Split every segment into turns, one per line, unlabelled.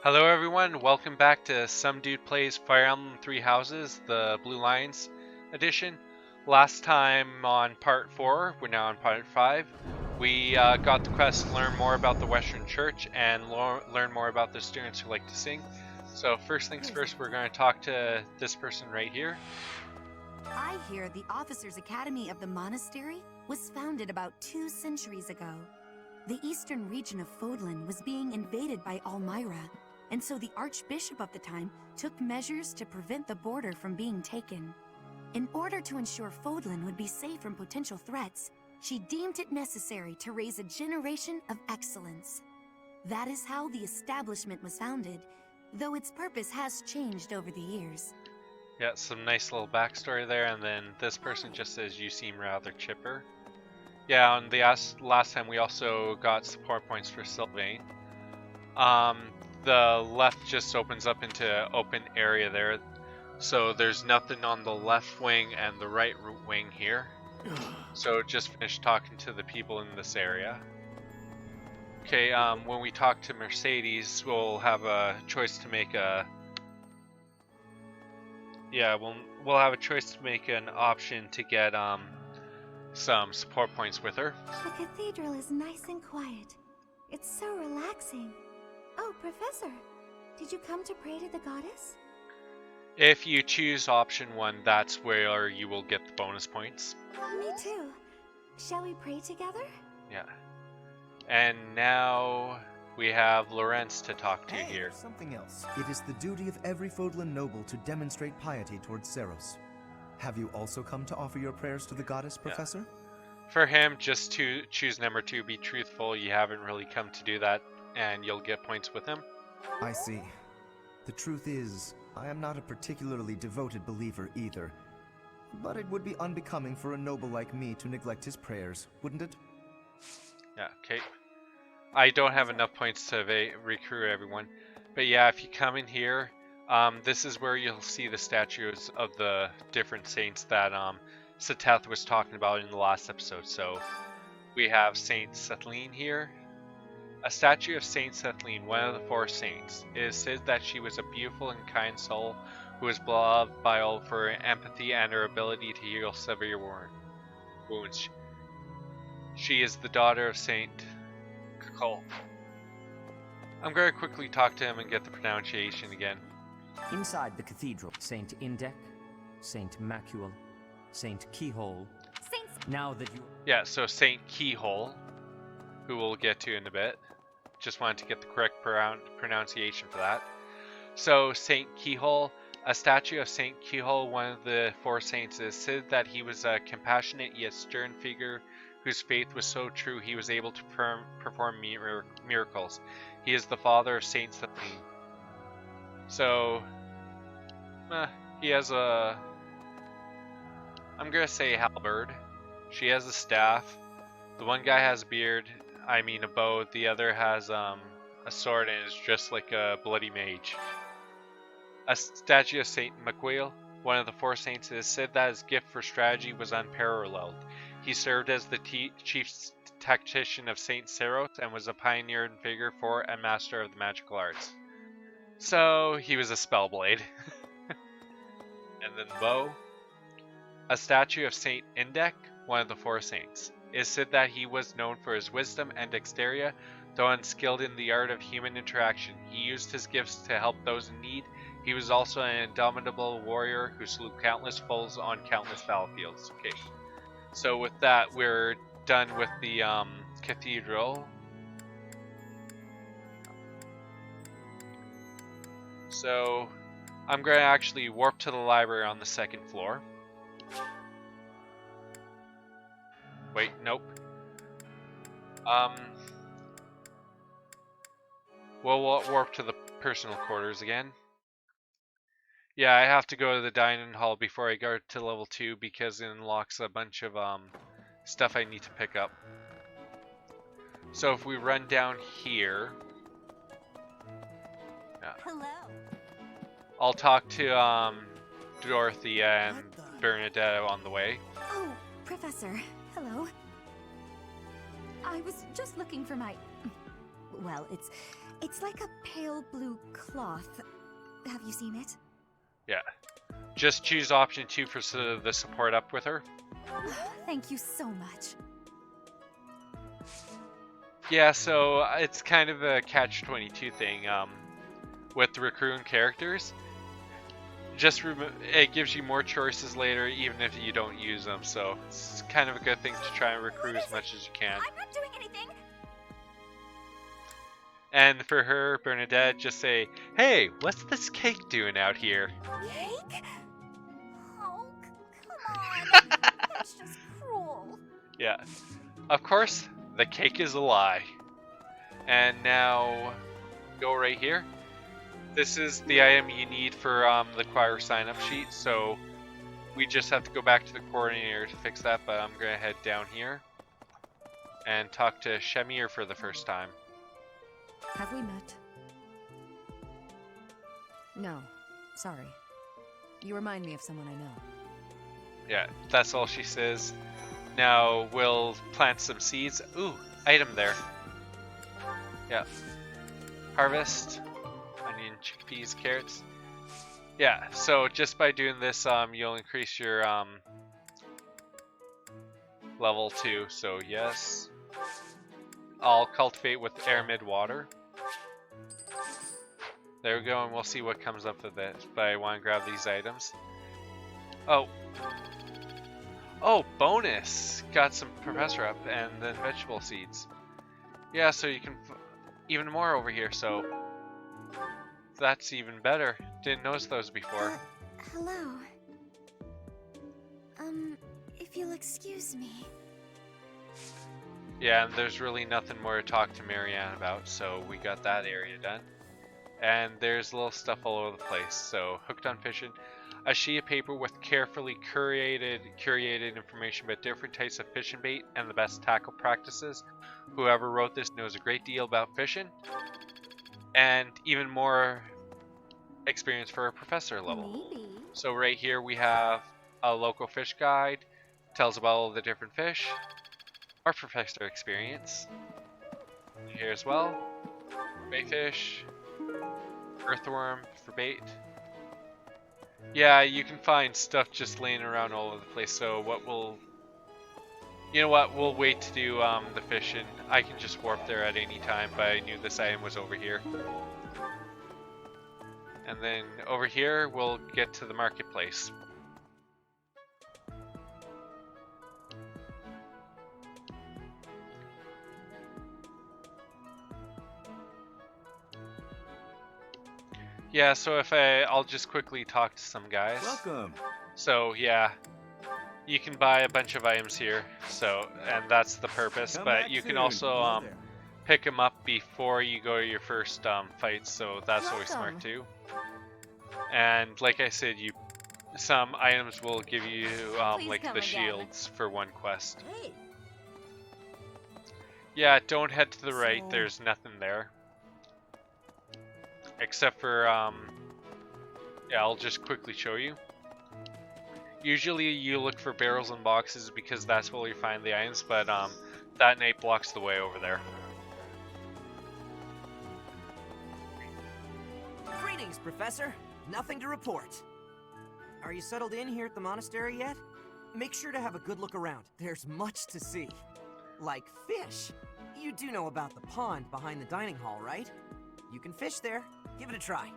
Hello everyone, welcome back to Some Dude Plays Fire Emblem Three Houses, the Blue Lions edition. Last time on part 4, we're now on part 5. We got the quest to learn more about the Western Church and learn more about the students who like to sing. So first things first, we're going to talk to this person right here.
I hear the Officers' Academy of the monastery was founded about 2 centuries ago. The eastern region of Fodlan was being invaded by Almyra, and so the Archbishop of the time took measures to prevent the border from being taken. In order to ensure Fodlan would be safe from potential threats, she deemed it necessary to raise a generation of excellence. That is how the establishment was founded, though its purpose has changed over the years.
Yeah, some nice little backstory there, and then this person just says, "You seem rather chipper." Yeah, on the last time we also got support points for Sylvain. The left just opens up into open area there, so there's nothing on the left wing and the right wing here. So just finished talking to the people in this area. Okay, when we talk to Mercedes, we'll have a choice to make a... Yeah, we'll have a choice to make an option to get some support points with her.
The cathedral is nice and quiet. It's so relaxing. Oh, Professor, did you come to pray to the goddess?
If you choose option 1, that's where you will get the bonus points.
Me too. Shall we pray together?
Yeah. And now we have Lorenz to talk to here.
Something else. It is the duty of every Fodlan noble to demonstrate piety towards Seros. Have you also come to offer your prayers to the goddess, Professor?
For him, just to choose number 2, be truthful. You haven't really come to do that, and you'll get points with him.
I see. The truth is, I am not a particularly devoted believer either. But it would be unbecoming for a noble like me to neglect his prayers, wouldn't it?
Yeah, okay. I don't have enough points to recruit everyone. But yeah, if you come in here, this is where you'll see the statues of the different saints that Seteth was talking about in the last episode. So we have Saint Sethlene here. A statue of Saint Sethlene, one of the 4 saints. It is said that she was a beautiful and kind soul who was beloved by all for her empathy and her ability to heal severe wounds. She is the daughter of Saint Kakul. I'm going to quickly talk to him and get the pronunciation again.
Inside the cathedral, Saint Indek, Saint Macule, Saint Keyhole.
Saints.
Now that you...
Yeah, so Saint Keyhole, who we'll get to in a bit. Just wanted to get the correct pronunciation for that. So Saint Keyhole, a statue of Saint Keyhole, one of the 4 saints, is said that he was a compassionate yet stern figure whose faith was so true he was able to perform miracles. He is the father of Saint Sethlene. So, he has a... I'm gonna say halberd. She has a staff. The one guy has a beard, a bow. The other has a sword and is dressed like a bloody mage. A statue of Saint Macule, one of the 4 saints, is said that his gift for strategy was unparalleled. He served as the chief tactician of Saint Seros and was a pioneer and figure for and master of the magical arts. So he was a spellblade. And then the bow. A statue of Saint Indek, one of the 4 saints. It is said that he was known for his wisdom and dexterity, though unskilled in the art of human interaction. He used his gifts to help those in need. He was also an indomitable warrior who slew countless foes on countless battlefields. Okay, so with that, we're done with the cathedral. So I'm going to actually warp to the library on the 2nd floor. Wait, nope. We'll warp to the personal quarters again. Yeah, I have to go to the dining hall before I go to level 2 because it unlocks a bunch of stuff I need to pick up. So if we run down here...
Hello.
I'll talk to Dorothea and Bernadette on the way.
Oh, Professor. Hello. I was just looking for my... Well, it's It's like a pale blue cloth. Have you seen it?
Yeah. Just choose option 2 for the support up with her.
Thank you so much.
Yeah, so it's kind of a catch-22 thing with the recruiting characters. Just it gives you more choices later, even if you don't use them. So it's kind of a good thing to try and recruit as much as you can.
I'm not doing anything.
And for her, Bernadette, just say, "Hey, what's this cake doing out here?"
Cake? Oh, come on. That's just cruel.
Yeah. Of course, the cake is a lie. And now, go right here. This is the item you need for the choir sign-up sheet. So we just have to go back to the coordinator to fix that. But I'm going to head down here and talk to Shamir for the first time.
Have we met? No. Sorry. You remind me of someone I know.
Yeah, that's all she says. Now we'll plant some seeds. Ooh, item there. Yeah. Harvest. Onion, chickpeas, carrots. Yeah, so just by doing this, you'll increase your level 2. So yes. I'll cultivate with aramid water. There we go, and we'll see what comes up with it. But I want to grab these items. Oh. Oh, bonus! Got some professor up and then vegetable seeds. Yeah, so you can even more over here, so that's even better. Didn't notice those before.
Hello. If you'll excuse me.
Yeah, and there's really nothing more to talk to Marianne about, so we got that area done. And there's little stuff all over the place. So, hooked on fishing. A sheet of paper with carefully curated information about different types of fishing bait and the best tackle practices. Whoever wrote this knows a great deal about fishing. And even more experience for a professor level.
Maybe.
So right here we have a local fish guide. Tells about all the different fish. Our professor experience. Here as well. Baitfish. Earthworm for bait. Yeah, you can find stuff just laying around all over the place. So what we'll... You know what, we'll wait to do the fishing. I can just warp there at any time, but I knew this item was over here. And then over here, we'll get to the marketplace. Yeah, so if I'll just quickly talk to some guys.
Welcome.
So yeah, you can buy a bunch of items here. So, and that's the purpose. But you can also pick them up before you go to your first fight. So that's always smart too. And like I said, some items will give you like the shields for one quest.
Hey.
Yeah, don't head to the right. There's nothing there. Except for, yeah, I'll just quickly show you. Usually you look for barrels and boxes because that's where you find the items, but that night blocks the way over there.
Greetings, Professor. Nothing to report. Are you settled in here at the monastery yet? Make sure to have a good look around. There's much to see. Like fish. You do know about the pond behind the dining hall, right? You can fish there. Give it a try.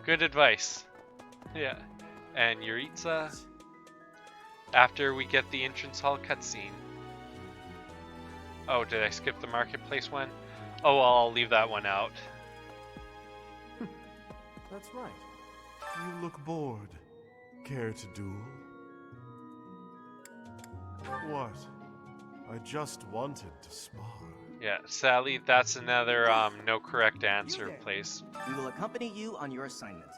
Good advice. Yeah. And Yuritsa. After we get the entrance hall cutscene. Oh, did I skip the marketplace one? Oh, well, I'll leave that one out.
That's right. You look bored. Care to duel? What? I just wanted to spar.
Yeah, Sally, that's another no correct answer place.
We will accompany you on your assignment.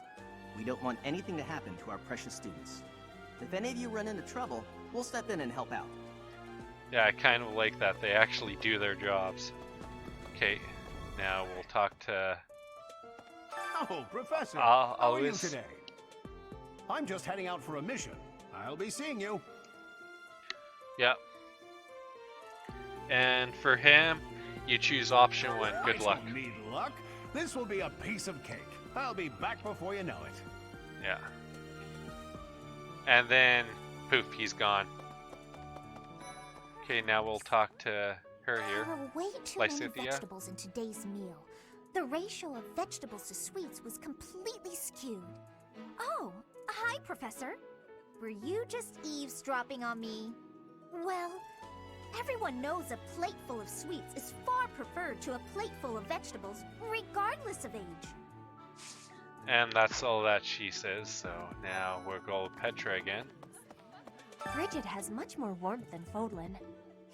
We don't want anything to happen to our precious students. If any of you run into trouble, we'll step in and help out.
Yeah, I kind of like that. They actually do their jobs. Okay, now we'll talk to...
Oh, Professor!
How
are you today? I'm just heading out for a mission. I'll be seeing you.
Yep. And for him, you choose option 1. Good luck.
I don't need luck, this will be a piece of cake. I'll be back before you know it.
Yeah. And then, poof, he's gone. Okay, now we'll talk to her here.
There were way too many vegetables in today's meal. The ratio of vegetables to sweets was completely skewed.
Oh, hi, Professor.
Were you just eavesdropping on me?
Well, everyone knows a plate full of sweets is far preferred to a plate full of vegetables, regardless of age.
And that's all that she says, so now we'll go with Petra again.
Bridget has much more warmth than Fodlan.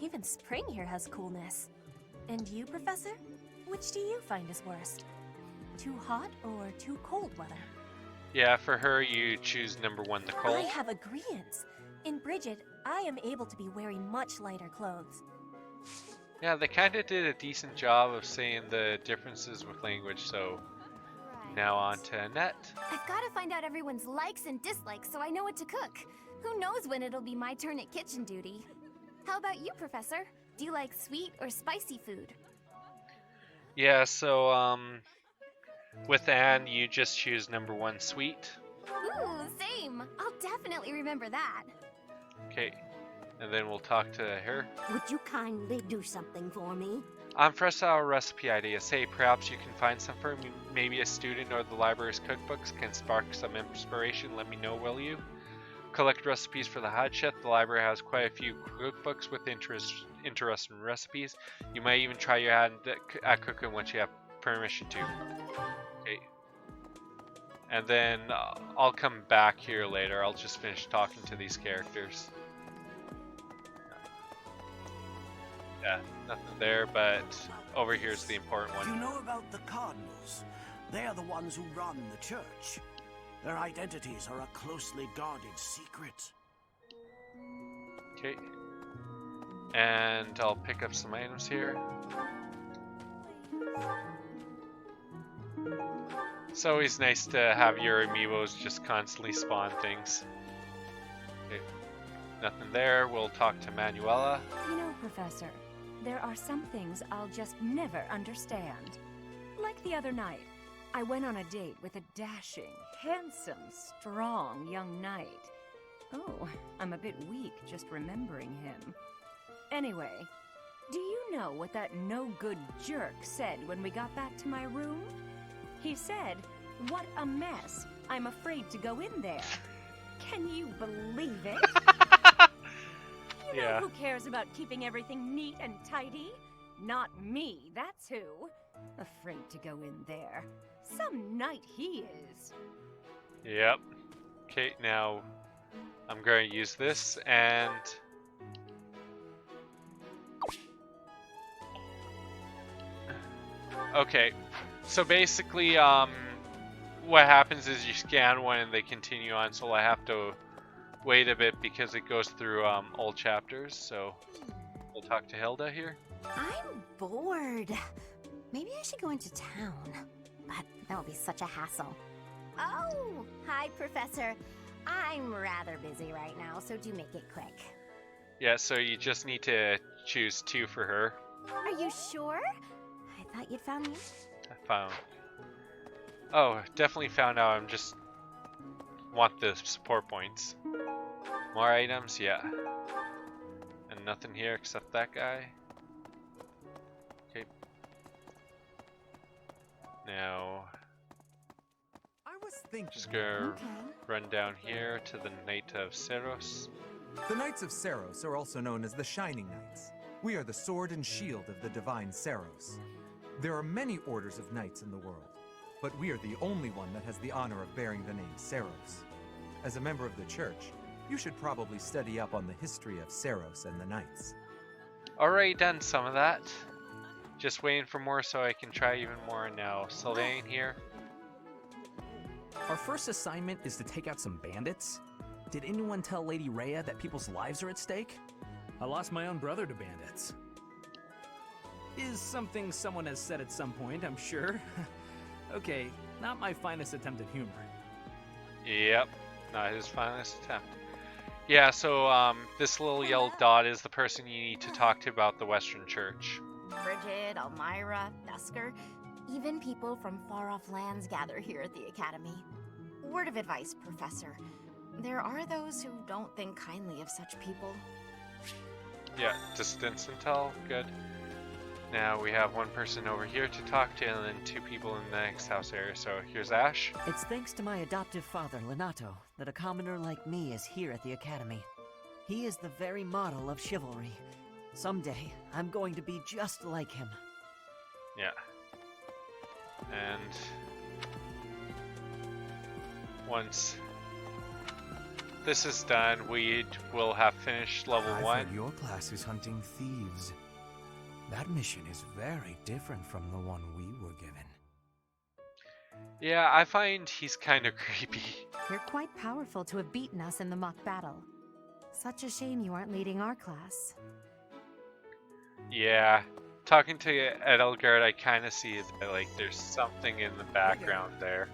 Even spring here has coolness. And you, Professor? Which do you find is worst? Too hot or too cold weather?
Yeah, for her, you choose number 1, the cold.
I have agreeance. In Bridget, I am able to be wearing much lighter clothes.
Yeah, they kind of did a decent job of saying the differences with language, so now on to Annette.
I've got to find out everyone's likes and dislikes so I know what to cook. Who knows when it'll be my turn at kitchen duty? How about you, Professor? Do you like sweet or spicy food?
Yeah, so, with Anne, you just choose number 1, sweet.
Ooh, same. I'll definitely remember that.
Okay, and then we'll talk to her.
Would you kindly do something for me?
For our recipe idea, say perhaps you can find some for me, maybe a student or the library's cookbooks can spark some inspiration. Let me know, will you? Collect recipes for the hot chef. The library has quite a few cookbooks with interesting recipes. You might even try your hand at cooking once you have permission to. Okay. And then I'll come back here later. I'll just finish talking to these characters. Yeah, nothing there, but over here's the important one.
Do you know about the Cardinals? They are the ones who run the church. Their identities are a closely guarded secret.
Okay. And I'll pick up some items here. It's always nice to have your amiibos just constantly spawn things. Okay. Nothing there. We'll talk to Manuela.
You know, Professor, there are some things I'll just never understand. Like the other night, I went on a date with a dashing, handsome, strong young knight. Oh, I'm a bit weak just remembering him. Anyway, do you know what that no-good jerk said when we got back to my room? He said, "What a mess. I'm afraid to go in there." Can you believe it? You know who cares about keeping everything neat and tidy? Not me, that's who. Afraid to go in there. Some knight he is.
Yep. Okay, now I'm going to use this and... Okay, so basically, what happens is you scan one and they continue on, so I have to wait a bit because it goes through old chapters, so we'll talk to Hilda here.
I'm bored. Maybe I should go into town. But that will be such a hassle.
Oh, hi, Professor. I'm rather busy right now, so do make it quick.
Yeah, so you just need to choose 2 for her.
Are you sure? I thought you'd found me.
I found. Oh, definitely found out. I'm just want the support points. More items, yeah. And nothing here except that guy. Okay. Now,
I was thinking.
Just gonna run down here to the Knight of Seros.
The Knights of Seros are also known as the Shining Knights. We are the sword and shield of the divine Seros. There are many orders of knights in the world, but we are the only one that has the honor of bearing the name Seros. As a member of the church, you should probably study up on the history of Seros and the knights.
Already done some of that. Just waiting for more so I can try even more now. Sylvain here.
Our first assignment is to take out some bandits. Did anyone tell Lady Rhea that people's lives are at stake? I lost my own brother to bandits. Is something someone has said at some point, I'm sure. Okay, not my finest attempt at humor.
Yep, not his finest attempt. Yeah, so this little yellow dot is the person you need to talk to about the Western Church.
Bridget, Elmira, Dusker.
Even people from far-off lands gather here at the Academy. Word of advice, Professor. There are those who don't think kindly of such people.
Yeah, distance intel, good. Now we have one person over here to talk to, and then 2 people in the next house area. So here's Ash.
It's thanks to my adoptive father, Lenato, that a commoner like me is here at the Academy. He is the very model of chivalry. Someday, I'm going to be just like him.
Yeah. And once this is done, we will have finished level 1.
I've heard your class is hunting thieves. That mission is very different from the one we were given.
Yeah, I find he's kind of creepy.
You're quite powerful to have beaten us in the mock battle. Such a shame you aren't leading our class.
Yeah, talking to Edelgard, I kind of see that, like, there's something in the background there.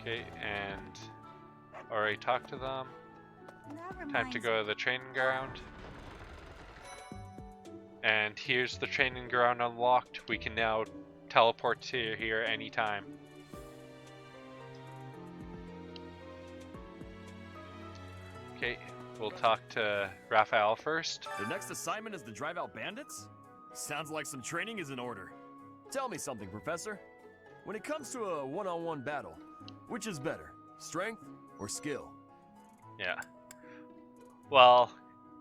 Okay, and already talked to them. Time to go to the training ground. And here's the training ground unlocked. We can now teleport to here anytime. Okay, we'll talk to Raphael first.
The next assignment is to drive out bandits? Sounds like some training is in order. Tell me something, Professor. When it comes to a one-on-one battle, which is better, strength or skill?
Yeah. Well,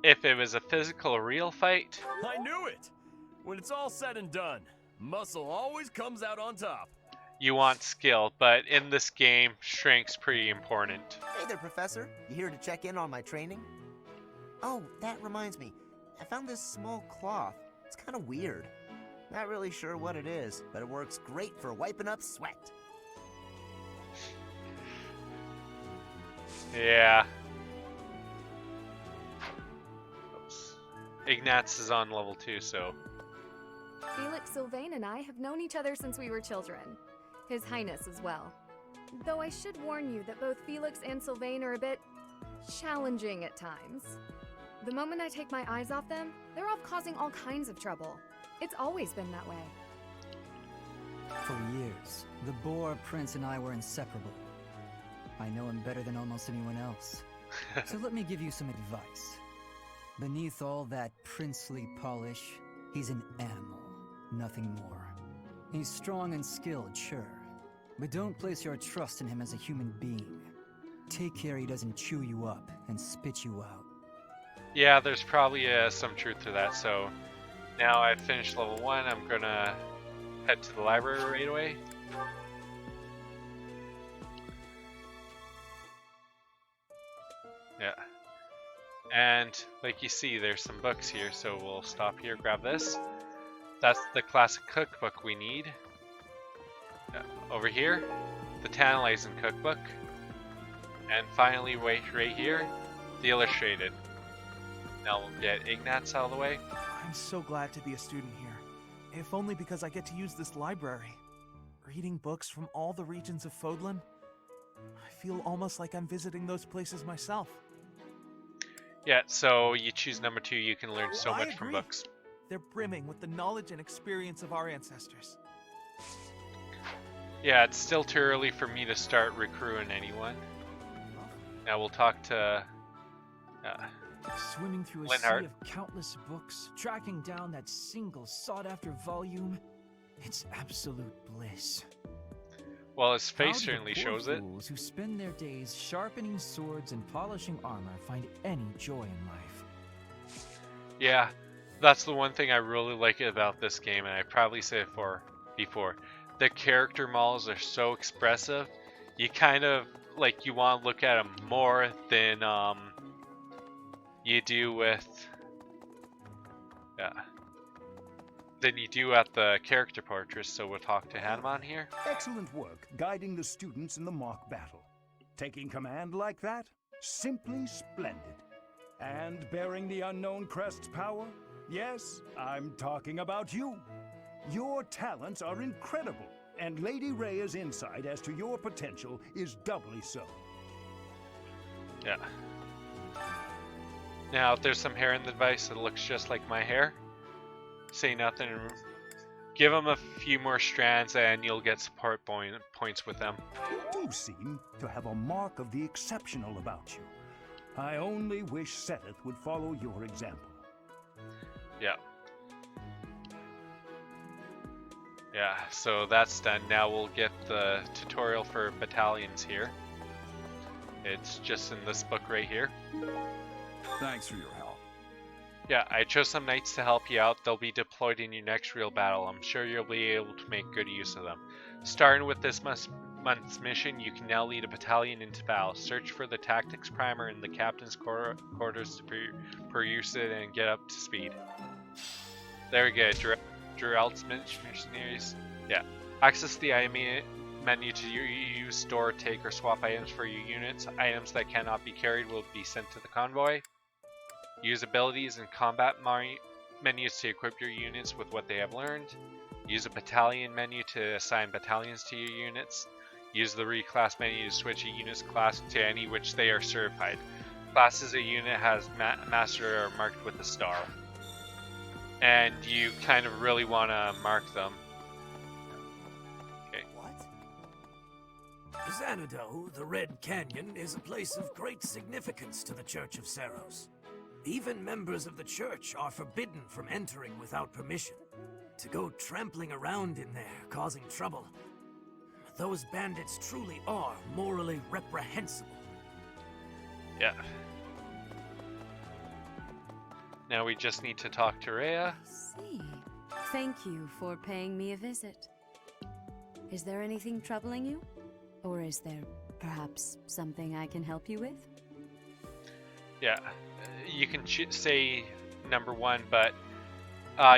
if it was a physical, real fight...
I knew it! When it's all said and done, muscle always comes out on top.
You want skill, but in this game, strength's pretty important.
Hey there, Professor. You here to check in on my training? Oh, that reminds me. I found this small cloth. It's kind of weird. Not really sure what it is, but it works great for wiping up sweat.
Yeah. Oops. Ignatz is on level 2, so...
Felix Sylvain and I have known each other since we were children. His Highness as well. Though I should warn you that both Felix and Sylvain are a bit... challenging at times. The moment I take my eyes off them, they're off causing all kinds of trouble. It's always been that way.
For years, the Boar Prince and I were inseparable. I know him better than almost anyone else. So let me give you some advice. Beneath all that princely polish, he's an animal, nothing more. He's strong and skilled, sure. But don't place your trust in him as a human being. Take care he doesn't chew you up and spit you out.
Yeah, there's probably some truth to that, so... Now I've finished level 1, I'm gonna head to the library right away. Yeah. And like you see, there's some books here, so we'll stop here, grab this. That's the classic cookbook we need. Over here, the Tantalizing cookbook. And finally, right here, the illustrated. Now we'll get Ignatz out of the way.
I'm so glad to be a student here, if only because I get to use this library. Reading books from all the regions of Fodlan, I feel almost like I'm visiting those places myself.
Yeah, so you choose number 2, you can learn so much from books.
They're brimming with the knowledge and experience of our ancestors.
Yeah, it's still too early for me to start recruiting anyone. Now we'll talk to...
Swimming through a
Linhart.
sea of countless books, tracking down that single sought-after volume, it's absolute bliss.
Well, his face
How do
certainly
poor
shows it.
fools who spend their days sharpening swords and polishing armor find any joy in life?
Yeah, that's the one thing I really like about this game, and I probably said it before. The character models are so expressive, you kind of, like, you want to look at them more than, you do with, than you do at the character portraits, so we'll talk to Hanuman here.
Excellent work guiding the students in the mock battle. Taking command like that? Simply splendid. And bearing the unknown crest's power? Yes, I'm talking about you. Your talents are incredible, and Lady Rhea's insight as to your potential is doubly so.
Yeah. Now, if there's some hair in the device that looks just like my hair, say nothing Give them a few more strands and you'll get support points with them.
You do seem to have a mark of the exceptional about you. I only wish Seth would follow your example.
Yeah. Yeah, so that's done. Now we'll get the tutorial for battalions here. It's just in this book right here.
Thanks for your help.
Yeah, I chose some knights to help you out. They'll be deployed in your next real battle. I'm sure you'll be able to make good use of them. Starting with this month's mission, you can now lead a battalion into battle. Search for the tactics primer in the captain's quarters to peruse it and get up to speed. There we go. Duralt's missionaries. Yeah. Access the item menu to use, store, take, or swap items for your units. Items that cannot be carried will be sent to the convoy. Use abilities and combat menus to equip your units with what they have learned. Use a battalion menu to assign battalions to your units. Use the reclass menu to switch a unit's class to any which they are certified. Classes a unit has mastered are marked with a star. And you kind of really want to mark them. Okay.
Xanadu, the Red Canyon, is a place of great significance to the Church of Seros. Even members of the church are forbidden from entering without permission. To go trampling around in there, causing trouble. Those bandits truly are morally reprehensible.
Yeah. Now we just need to talk to Rhea.
See. Thank you for paying me a visit. Is there anything troubling you? Or is there perhaps something I can help you with?
Yeah, you can say number 1, but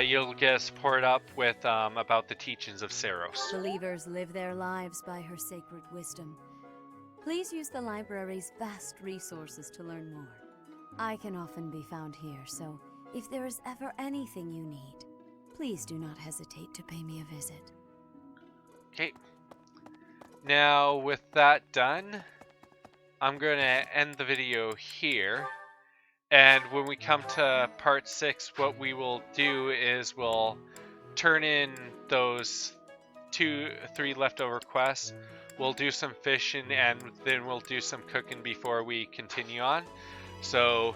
you'll get support up with about the teachings of Seros.
Believers live their lives by her sacred wisdom. Please use the library's vast resources to learn more. I can often be found here, so if there is ever anything you need, please do not hesitate to pay me a visit.
Okay. Now, with that done, I'm going to end the video here. And when we come to part 6, what we will do is we'll turn in those 2-3 leftover quests. We'll do some fishing and then we'll do some cooking before we continue on. So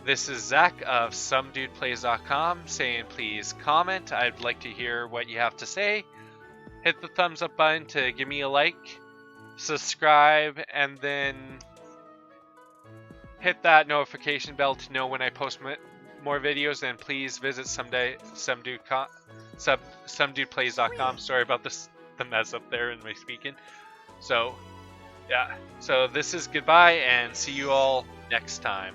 this is Zach of SomeDudePlays.com saying please comment. I'd like to hear what you have to say. Hit the thumbs up button to give me a like. Subscribe and then hit that notification bell to know when I post more videos. And please visit SomeDudePlays.com. Sorry about the mess up there in my speaking. So yeah, so this is goodbye and see you all next time.